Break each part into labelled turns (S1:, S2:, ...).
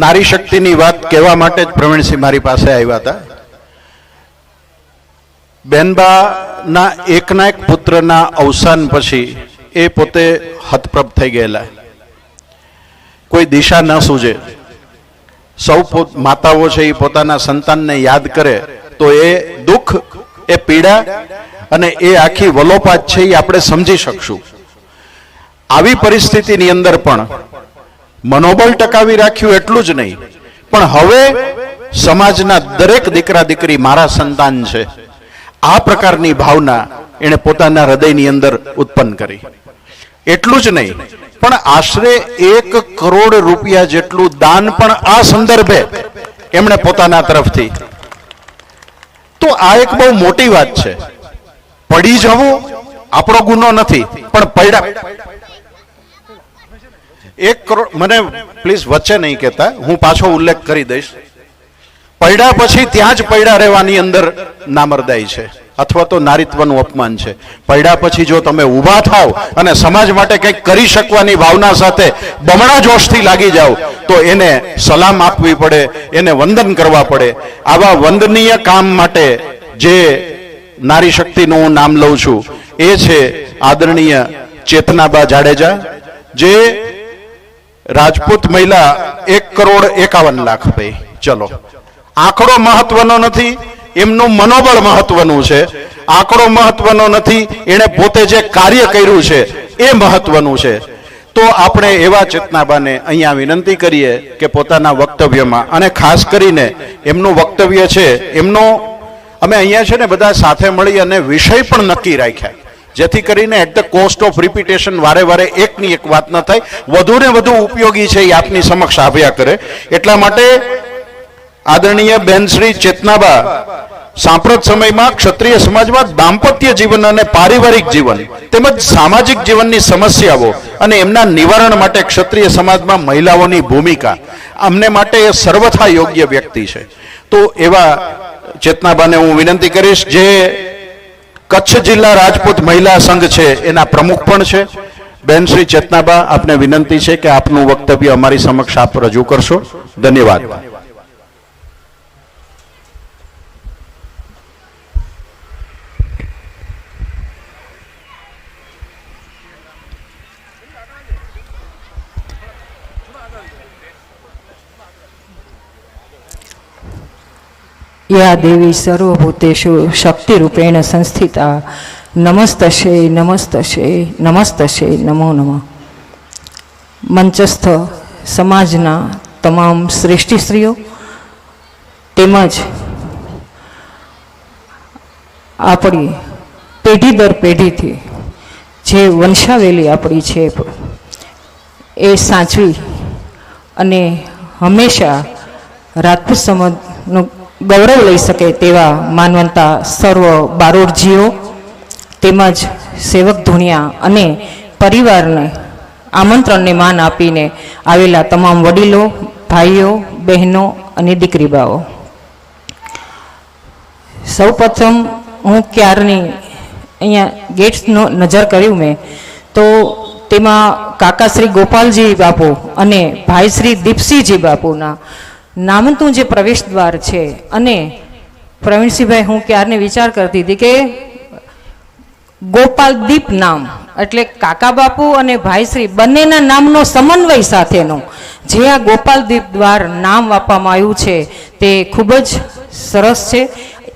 S1: નારી શક્તિની વાત કહેવા માટે જ પ્રવીણસિંહ મારી પાસે આવ્યા હતા. બેનબાના એકના એક પુત્રના અવસાન પછી એ પોતે હતપ્રભ થઈ ગયેલા. કોઈ દિશા ન સૂજે. સૌ માતાઓ છે એ પોતાના સંતાનને યાદ કરે તો એ દુઃખ, એ પીડા અને એ આખી વલોપાત છે એ આપણે સમજી શકશું. આવી પરિસ્થિતિની અંદર પણ મનોબળ ટકાવી રાખ્યું એટલું જ નહીં, પણ હવે સમાજના દરેક દીકરા દીકરી મારા સંતાન છે, આ પ્રકારની ભાવના એણે પોતાના હૃદયની અંદર ઉત્પન્ન કરી. એટલું જ નહીં, પણ આશરે 1 કરોડ રૂપિયા જેટલું દાન પણ આ સંદર્ભે એમણે પોતાના તરફથી. તો આ એક બહુ મોટી વાત છે. પડી જવું આપણો ગુનો નથી, પણ પડ્યા 1 કરોડ, મને પ્લીઝ વચ્ચે નહીં કહેતા, હું પાછો ઉલ્લેખ કરી દઈશ. પડ્યા પછી ત્યાં જ પડ્યા રહેવાની અંદર નામર્દાઈ છે, અથવા તો નારીત્વનું અપમાન છે. પડ્યા પછી જો તમે ઊભા થાવ અને સમાજ માટે કંઈક કરી શકવાની ભાવના સાથે બમણા જોશથી લાગી જાવ તો એને સલામ આપવી પડે, એને વંદન કરવા પડે. આવા વંદનીય કામ માટે જે નારી શક્તિનું હું નામ લઉં છું એ છે આદરણીય ચેતનાબા જાડેજા, જે રાજપૂત મહિલા 1,51,00,000. ભાઈ ચલો, આંકડો મહત્વનો નથી, એમનું મનોબળ મહત્વનું છે. આંકડો મહત્વનો નથી, એણે પોતે જે કાર્ય કર્યું છે એ મહત્વનું છે. તો આપણે એવા ચેતનાબાને અહીંયા વિનંતી કરીએ કે પોતાના વક્તવ્યમાં, અને ખાસ કરીને એમનું વક્તવ્ય છે, એમનો અમે અહીંયા છે ને બધા સાથે મળી અને વિષય પણ નક્કી રાખ્યા, જેથી કરીને at the cost of repetition વારે વારે એકની એક વાત ન થાય, વધુ ને વધુ ઉપયોગી છે એ આપની સમક્ષ આવ્યા કરે. એટલા માટે આદરણીય બેન શ્રી ચેતનાબા સાંપ્રત સમયમાં ક્ષત્રિય સમાજમાં દાંપત્ય જીવન અને પારિવારિક જીવન તેમજ સામાજિક જીવનની સમસ્યાઓ અને એમના નિવારણ માટે ક્ષત્રિય સમાજમાં મહિલાઓની ભૂમિકા, અમને માટે એ સર્વથા યોગ્ય વ્યક્તિ છે. તો એવા ચેતનાબાને હું વિનંતી કરીશ, જે કચ્છ જિલ્લા રાજપૂત મહિલા સંઘ છે એના પ્રમુખ પણ છે. બેન શ્રી ચેતનાબા, આપને વિનંતી છે કે આપનું વક્તવ્ય અમારી સમક્ષ આપ રજૂ કરશો. ધન્યવાદ.
S2: યા દેવી સર્વભૂતેષુ શક્તિરૂપેણ સંસ્થિતા નમસ્તશે નમસ્તશે નમસ્તશે નમો નમઃ. મંચસ્થ સમાજના તમામ શ્રેષ્ઠીશ્રીઓ તેમજ આપણી પેઢી દર પેઢીથી જે વંશાવેલી આપણી છે એ સાચવી અને હંમેશા રાજપૂત સમાજનું ગૌરવ લઈ શકે તેવા માનવંતા સર્વ બારોટજીઓ તેમજ સેવક ધૂણિયા અને પરિવારને આમંત્રણને માન આપીને આવેલા તમામ વડીલો, ભાઈઓ, બહેનો અને દીકરીબાઓ, સૌપ્રથમ હું ક્યારની અહીંયા ગેટ્સનો નજર કર્યું મેં તો તેમાં કાકા શ્રી ગોપાલજી બાપુ અને ભાઈ શ્રી દીપસિંહજી બાપુના નામનું જે પ્રવેશ દ્વાર છે. અને પ્રવીણસિંહભાઈ, હું ક્યારને વિચાર કરતી હતી કે ગોપાલદીપ નામ એટલે કાકા બાપુ અને ભાઈશ્રી બંનેના નામનો સમન્વય સાથેનો જે આ ગોપાલદીપ દ્વાર નામ આપવામાં આવ્યું છે તે ખૂબ જ સરસ છે.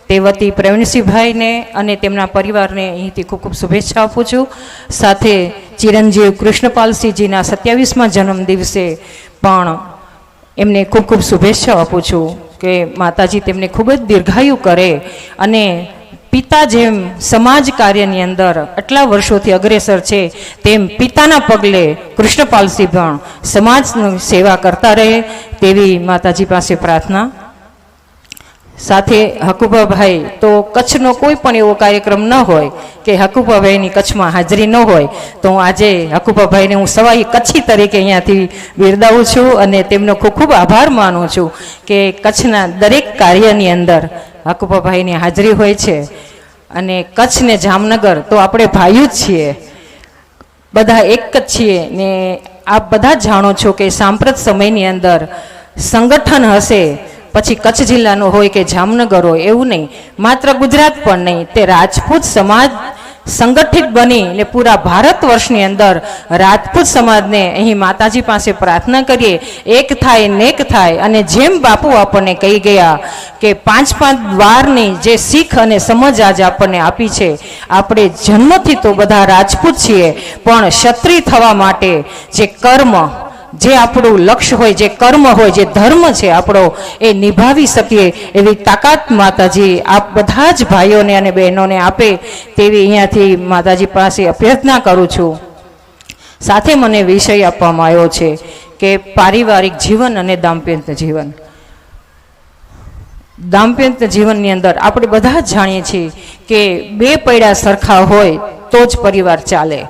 S2: તે વતી પ્રવીણસિંહભાઈને અને તેમના પરિવારને અહીંથી ખૂબ ખૂબ શુભેચ્છા આપું છું. સાથે ચિરંજીવ કૃષ્ણપાલસિંહજીના 27મા જન્મ દિવસે પણ એમને ખૂબ ખૂબ શુભેચ્છા આપું છું કે માતાજી તેમને ખૂબ જ દીર્ઘાયુ કરે અને પિતા જેમ સમાજ કાર્યની અંદર આટલા વર્ષોથી અગ્રેસર છે તેમ પિતાના પગલે કૃષ્ણપાલસિંહ પણ સમાજની સેવા કરતા રહે તેવી માતાજી પાસે પ્રાર્થના. સાથે હકુભાભાઈ તો કચ્છનો કોઈ પણ એવો કાર્યક્રમ ન હોય કે હકુભાભાઈની કચ્છમાં હાજરી ન હોય, તો હું આજે હકુભાભાઈને હું સવાઈ કચ્છી તરીકે અહીંયાથી બિરદાવું છું અને તેમનો ખૂબ ખૂબ આભાર માનું છું કે કચ્છના દરેક કાર્યની અંદર હકુભાભાઈની હાજરી હોય છે. અને કચ્છ ને જામનગર તો આપણે ભાઈઓ જ છીએ, બધા એક જ છીએ ને આપ બધા જ જાણો છો કે સાંપ્રત સમયની અંદર સંગઠન હશે, પછી કચ્છ જિલ્લાનો હોય કે જામનગર હોય એવું નહીં, માત્ર ગુજરાત પણ નહીં, તે રાજપૂત સમાજ સંગઠિત બની ને પૂરા ભારત વર્ષની અંદર રાજપૂત સમાજને અહીં માતાજી પાસે પ્રાર્થના કરીએ, એક થાય નેક થાય. અને જેમ બાપુ આપણને કહી ગયા કે 5 દ્વારની જે શીખ અને સમજ આજે આપણને આપી છે, આપણે જન્મથી તો બધા રાજપૂત છીએ, પણ ક્ષત્રિય થવા માટે જે કર્મ, જે આપણું લક્ષ્ય હોય, જે કર્મ હોય, જે ધર્મ છે આપણો, એ નિભાવી શકીએ એવી તાકાત માતાજી આપ બધા જ ભાઈઓને અને બહેનોને આપે તેવી અહીંયાથી માતાજી પાસે અભ્યર્થના કરું છું. સાથે મને વિષય આપવામાં આવ્યો છે કે પારિવારિક જીવન અને દાંપત્ય જીવન. દાંપત્ય જીવનની અંદર આપણે બધા જ જાણીએ છીએ કે 2 પૈડા સરખા હોય તો જ પરિવાર ચાલે.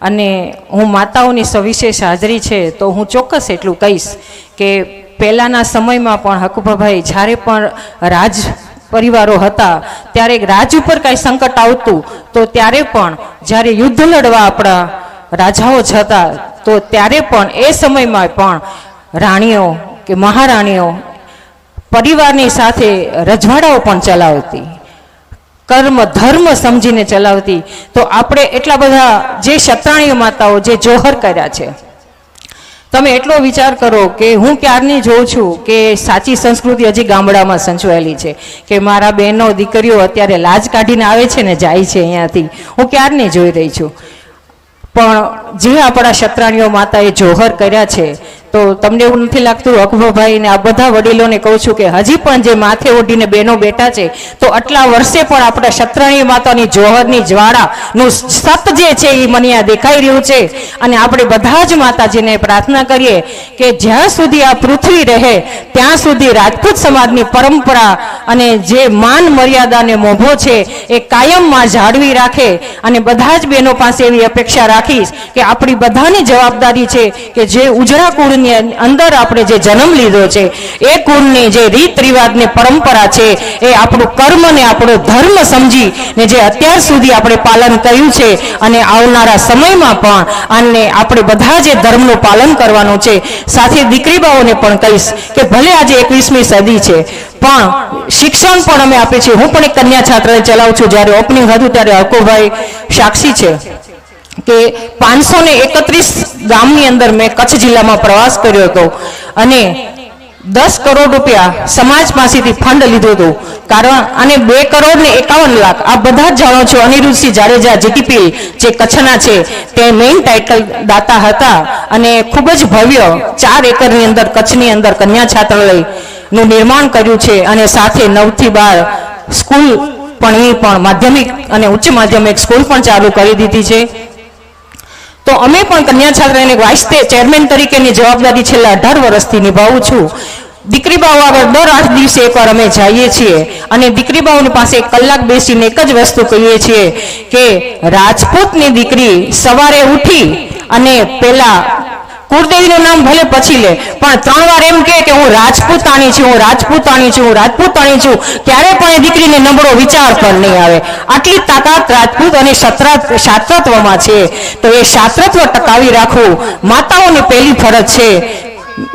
S2: અને હું માતાઓની સવિશેષ હાજરી છે તો હું ચોક્કસ એટલું કહીશ કે પહેલાંના સમયમાં પણ હકુભાભાઈ જ્યારે પણ રાજ પરિવારો હતા ત્યારે રાજ ઉપર કાંઈ સંકટ આવતું તો ત્યારે પણ જ્યારે યુદ્ધ લડવા આપણા રાજાઓ જતા તો ત્યારે પણ એ સમયમાં પણ રાણીઓ કે મહારાણીઓ પરિવારની સાથે રજવાડાઓ પણ ચલાવતી, કર્મ ધર્મ સમજીને ચલાવતી. તો આપણે એટલા બધા જે ક્ષત્રાણીય માતાઓ જે જોહર કર્યા છે, તમે એટલો વિચાર કરો કે હું ક્યારની જોઉં છું કે સાચી સંસ્કૃતિ હજી ગામડામાં સંચવાયેલી છે, કે મારા બહેનો દીકરીઓ અત્યારે લાજ કાઢીને આવે છે ને જાય છે અહીંયાથી, હું ક્યારની જોઈ રહી છું. પણ જે આપણા ક્ષત્રાણીઓ માતાએ જોહર કર્યા છે, તો તમને એવું નથી લાગતું અકબરભાઈ ને આ બધા વડીલોને કહું છું કે હજી પણ જે માથે ઓઢીને બહેનો બેઠા છે, તો આટલા વર્ષે પણ આપણા ક્ષત્રાણીય માતાની જોહરની જ્વાળાનું સત જે છે એ મને આ દેખાઈ રહ્યું છે. અને આપણે બધા જ માતાજીને પ્રાર્થના કરીએ કે જ્યાં સુધી આ પૃથ્વી રહે ત્યાં સુધી રાજપૂત સમાજની પરંપરા અને જે માન મર્યાદાને મોભો છે એ કાયમમાં જાળવી રાખે. અને બધા જ બહેનો પાસે એવી અપેક્ષા રાખીશ કે આપણી બધાની જવાબદારી છે કે જે ઉજળા કુળની અંદર આપણે જે જન્મ લીધો છે એ કુળની જે રીત રિવાજ ને પરંપરા છે એ આપણું કર્મ ને આપણો ધર્મ સમજી ને જે અત્યાર સુધી આપણે પાલન કર્યું છે અને આવનારા સમયમાં પણ અને આપણે બધા જે ધર્મનું પાલન કરવાનું છે. સાથે દીકરીબાઓને પણ કહીશ કે ભલે આજે 21મી સદી છે પણ શિક્ષણ પણ અમે આપીએ છીએ. હું પણ એક કન્યા છાત્રાલય ચલાવું છું. જ્યારે ઓપનિંગ હતું ત્યારે હકોભાઈ સાક્ષી છે કે 531 ગામની અંદર મેં કચ્છ જિલ્લામાં પ્રવાસ કર્યો હતો અને 10 કરોડ રૂપિયા સમાજ પાસેથી ફંડ લીધું હતું. કારણ અને 2 કરોડ ને 51 લાખ આ બધા જ જાણો છો. અનિરુદ્ધસિંહ જાડેજા જીટીપી જે કચ્છના છે તે મેઇન ટાઇટલ દાતા હતા અને ખૂબ જ ભવ્ય 4 એકરની અંદર કચ્છની અંદર કન્યા છાત્રાલયનું નિર્માણ કર્યું છે. અને સાથે 9 થી 12 સ્કૂલ પણ એ પણ માધ્યમિક અને ઉચ્ચ માધ્યમિક સ્કૂલ પણ ચાલુ કરી દીધી છે. તો અમે પણ કન્યા છાત્રાલયને વાઇસ ચેરમેન તરીકેની જવાબદારી છેલ્લા 18 વર્ષથી નિભાવું છું. દીકરીબાઓ આગળ દર 8 દિવસે એકવાર અમે જઈએ છીએ અને દીકરીબાઓની પાસે 1 કલાક બેસીને એક જ વસ્તુ કહીએ છીએ કે રાજપૂતની દીકરી સવારે ઉઠી અને પહેલા કુળદેવીનું નામ ભલે પછી લે પણ 3 વાર એમ કે હું રાજપૂતાણી છું, હું રાજપૂતાણી છું, હું રાજપૂતાણી છું. ત્યારે પણ એ દીકરીને નબળો વિચાર પણ નહીં આવે. આટલી તાકાત રાજપૂત અને શાસ્ત્રત્વમાં છે. તો એ શાસ્ત્રત્વ ટકાવી રાખવું માતાઓની પહેલી ફરજ છે.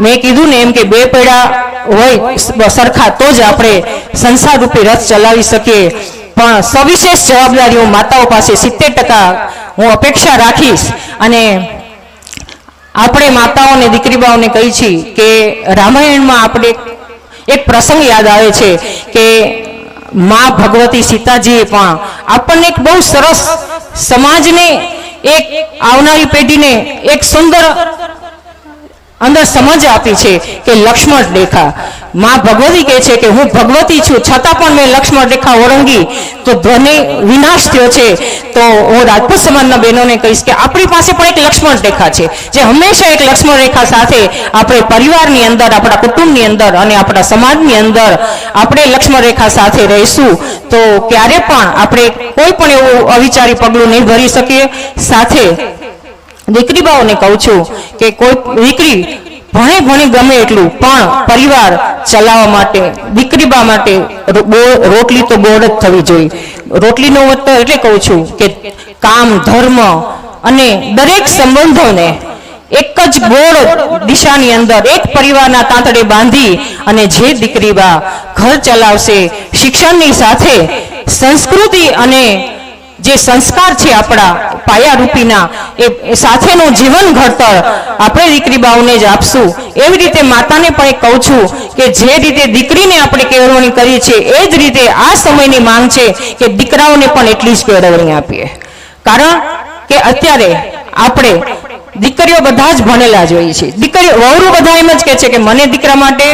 S2: મેં કીધું ને એમ કે 2 પૈડા હોય સરખા તો જ આપણે સંસાર રૂપી રથ ચલાવી શકીએ. પણ સવિશેષ જવાબદારી હું માતાઓ પાસે 70% હું અપેક્ષા રાખીશ. અને આપણે માતાઓને દીકરીબાઓને કહી છીએ કે રામાયણમાં આપણે એક પ્રસંગ યાદ આવે છે કે માં ભગવતી સીતાજીએ પણ આપણને એક બહુ સરસ સમાજને એક આવનારી પેઢીને એક સુંદર અંદર સમજ આપી છે કે લક્ષ્મણ રેખા. માં ભગવતી કહે છે કે હું ભગવતી છું છતાં પણ મેં લક્ષ્મણ રેખા ઓળંગી તો ધ્વનિ વિનાશ થયો છે. તો હું રાજપૂત સમાજના બહેનોને કહીશ કે આપણી પાસે પણ એક લક્ષ્મણ રેખા છે જે હંમેશા એક લક્ષ્મણ રેખા સાથે આપણે પરિવારની અંદર, આપણા કુટુંબની અંદર અને આપણા સમાજની અંદર આપણે લક્ષ્મણ રેખા સાથે રહીશું તો ક્યારે પણ આપણે કોઈ પણ એવું અવિચારી પગલું નહીં ભરી શકીએ. સાથે દીકરીબાઓને કહું છું કે કોઈ દીકરી ભણી ગમે એટલું પણ પરિવાર ચલાવવા માટે દીકરીબા માટે રોટલી તો ગોળ જ થવી જોઈએ. રોટલીનો એટલે કહું છું કે કામ ધર્મ અને દરેક સંબંધોને એક જ ગોળ દિશાની અંદર એક પરિવારના તાંતડે બાંધી અને જે દીકરી બા ઘર ચલાવશે, શિક્ષણની સાથે સંસ્કૃતિ અને જે સંસ્કાર છે આપણા પાયારૂપીના એ સાથેનું જીવન ઘડતર આપણે દીકરી બાઓને જ આપશું. એવી રીતે માતાને પણ એક કહું છું કે જે રીતે દીકરીને આપણે કેળવણી કરી છે એ જ રીતે આ સમયની માંગ છે કે દીકરાઓને પણ એટલી જ કેળવણી આપીએ. કારણ કે અત્યારે આપણે દીકરીઓ બધા જ ભણેલા જોઈએ છે. દીકરીઓ વહુ બધા એમ જ કહે છે કે મને દીકરા માટે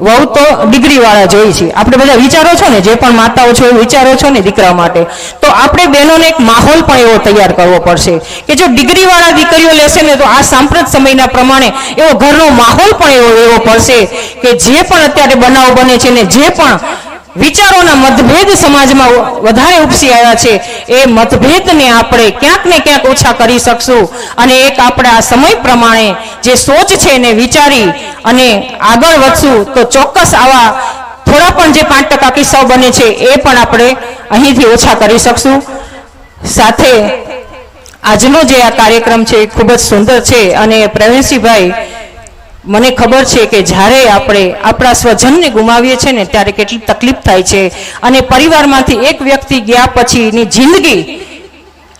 S2: વહુ તો ડિગ્રી વાળા જોઈએ છે. આપણે બધા વિચારો છો ને, જે પણ માતાઓ છો એ વિચારો છો ને દીકરા માટે, તો આપણે બહેનોને એક માહોલ પણ એવો તૈયાર કરવો પડશે કે જો ડિગ્રી વાળા દીકરીઓ લેશે ને તો આ સાંપ્રત સમયના પ્રમાણે એવો ઘરનો માહોલ પણ એવો લેવો પડશે કે જે પણ અત્યારે બનાવ બને છે ને જે પણ વિચારોના મતભેદ સમાજમાં વધારે ઉપસી આવ્યા છે એ મતભેદને આપણે ક્યાંક ને ક્યાંક ઓછા કરી શકશું અને એક આપણા સમય પ્રમાણે જે સોચ છે એને વિચારી અને આગળ વધશું તો ચોક્કસ આવા થોડા પણ જે 5% કિસ્સાઓ બને છે એ પણ આપણે અહીંથી ઓછા કરી શકશું. સાથે આજનો જે આ કાર્યક્રમ છે એ ખૂબ જ સુંદર છે અને પ્રવીણસિંહભાઈ, મને ખબર છે કે જ્યારે આપણે આપણા સ્વજનને ગુમાવીએ છીએ ને ત્યારે કેટલી તકલીફ થાય છે અને પરિવારમાંથી એક વ્યક્તિ ગયા પછીની જિંદગી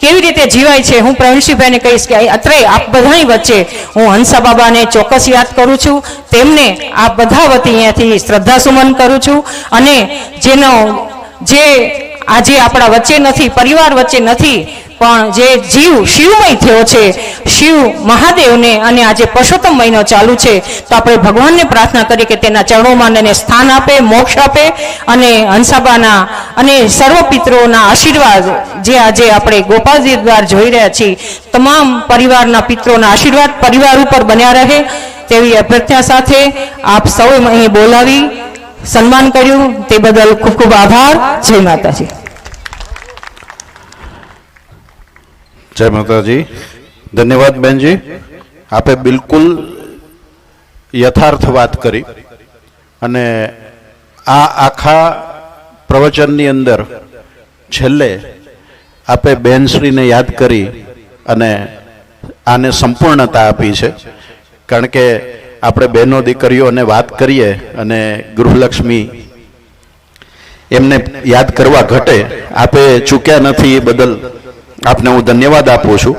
S2: કેવી રીતે જીવાય છે. હું પ્રવીણસિંહભાઈને કહીશ કે અત્રે આપ બધાની વચ્ચે હું હંસા બાબાને ચોક્કસ યાદ કરું છું, તેમને આ બધા વતી અહીંયાથી શ્રદ્ધાસુમન કરું છું અને જેનો જે આજે આપણા વચ્ચે નથી, પરિવાર વચ્ચે નથી, પણ જે જીવ શિવમય થયો છે, શિવ મહાદેવને, અને આજે પુરુષોત્તમ મહિનો ચાલુ છે તો આપણે ભગવાનને પ્રાર્થના કરીએ કે તેના ચરણોમાં એને સ્થાન આપે, મોક્ષ આપે અને હંસાબાના અને સર્વ પિતૃઓના આશીર્વાદ જે આજે આપણે ગોપાલજી દ્વારા જોઈ રહ્યા છીએ તમામ પરિવારના પિતૃઓના આશીર્વાદ પરિવાર ઉપર બન્યા રહે તેવી અભ્યર્થના સાથે આપ સૌએ અહીં બોલાવી સન્માન કર્યું તે બદલ ખૂબ ખૂબ આભાર. જય માતાજી.
S1: જય માતાજી. ધન્યવાદ બેનજી, આપે બિલકુલ યથાર્થ વાત કરી અને આ આખા પ્રવચનની અંદર છેલ્લે આપે બેનશ્રીને યાદ કરી અને આને સંપૂર્ણતા આપી છે. કારણ કે આપણે બહેનો દીકરીઓને વાત કરીએ અને ગૃહલક્ષ્મી એમને યાદ કરવા ઘટે, આપે ચૂક્યા નથી એ બદલ આપને હું ધન્યવાદ આપું છું.